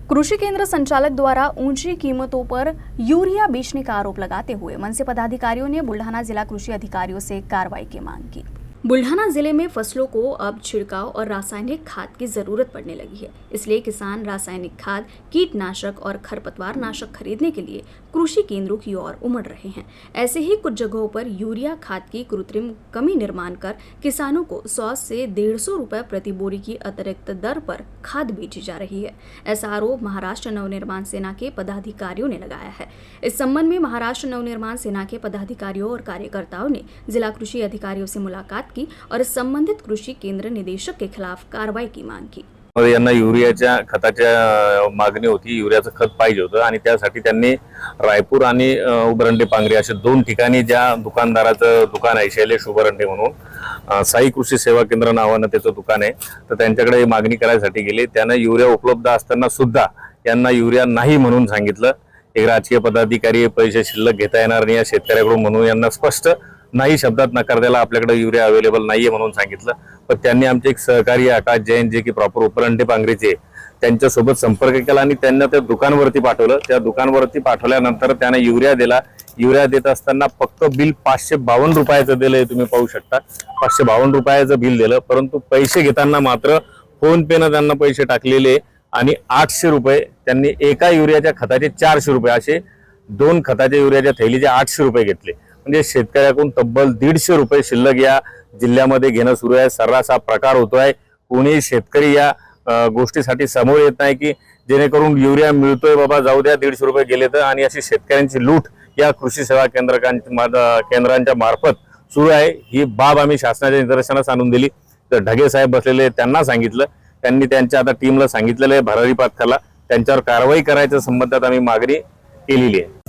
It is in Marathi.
कृषि केंद्र संचालक द्वारा ऊंची कीमतों पर यूरिया बेचने का आरोप लगाते हुए मनसे पदाधिकारियों ने बुल्ढाना जिला कृषि अधिकारियों से कार्रवाई की मांग की। बुल्ढाना जिले में फसलों को अब छिड़काव और रासायनिक खाद की जरूरत पड़ने लगी है, इसलिए किसान रासायनिक खाद, कीटनाशक और खरपतवार नाशक खरीदने के लिए कृषि केंद्रों की ओर उमड़ रहे हैं। ऐसे ही कुछ जगहों पर यूरिया खाद की कृत्रिम कमी निर्माण कर किसानों को 100 से 150 रुपए प्रति बोरी की अतिरिक्त दर पर खाद बेची जा रही है। ऐसा आरोप महाराष्ट्र नवनिर्माण सेना के पदाधिकारियों ने लगाया है। इस संबंध में महाराष्ट्र नवनिर्माण सेना के पदाधिकारियों और कार्यकर्ताओं ने जिला कृषि अधिकारियों से मुलाकात की और संबंधित कृषि केंद्र निदेशक के खिलाफ कार्रवाई की मांग की। यांना युरियाच्या खताच्या मागणी होती, युरियाचं खत पाहिजे होतं आणि त्यासाठी त्यांनी रायपूर आणि उबरंडे पांगरी अशा दोन ठिकाणी ज्या दुकानदाराचं दुकान आहे शैलेश उबरंडे म्हणून साई कृषी सेवा केंद्र नावानं त्याचं दुकान आहे, तर त्यांच्याकडे मागणी करायसाठी गेले। त्यांना युरिया उपलब्ध असताना सुद्धा यांना युरिया नाही म्हणून सांगितलं। एक राजकीय पदाधिकारी पैसे शिल्लक घेता येणार नाही या शेतकऱ्याकडून म्हणून यांना स्पष्ट नाही शब्दात नकार द्यायला आपल्याकडे युरिया अवेलेबल नाहीये म्हणून सांगितलं। पण त्यांनी आमचे एक सहकारी आकाश जैन जे की प्रॉपर उपरंडे पांगरीचे त्यांच्यासोबत संपर्क केला आणि त्यांना त्या दुकानवरती पाठवलं। त्या दुकानवरती पाठवल्यानंतर त्याने युरिया दिला। युरिया देत असताना फक्त बिल 552 रुपयाचं दिलंय, तुम्ही पाहू शकता 552 रुपयाचं बिल दिलं, परंतु पैसे घेताना मात्र फोन पे ने त्यांना पैसे टाकलेले आणि 800 रुपये त्यांनी एका युरियाच्या खताचे 400 रुपये असे दोन खताच्या युरियाच्या थैलीचे 800 रुपये घेतले। म्हणजे शेतकऱ्याकडून तब्बल 150 रुपये शिल्लक या जिल्ह्यामध्ये घेणं सुरू आहे। सर्रास हा प्रकार होतोय। कोणी शेतकरी या गोष्टीसाठी समोर येत नाही की जेणेकरून युरिया मिळतोय बाबा जाऊ द्या 150 रुपये गेले तर, आणि अशी शेतकऱ्यांची लूट या कृषी सेवा केंद्रांच्या मार्फत सुरू आहे। ही बाब आम्ही शासनाच्या निदर्शनास आणून दिली। तर ढगे साहेब बसलेले त्यांना सांगितलं, त्यांनी त्यांच्या आता टीमला सांगितलेलं आहे भरारी पाथकाला त्यांच्यावर कारवाई करायच्या संबंधात आम्ही मागणी केलेली आहे।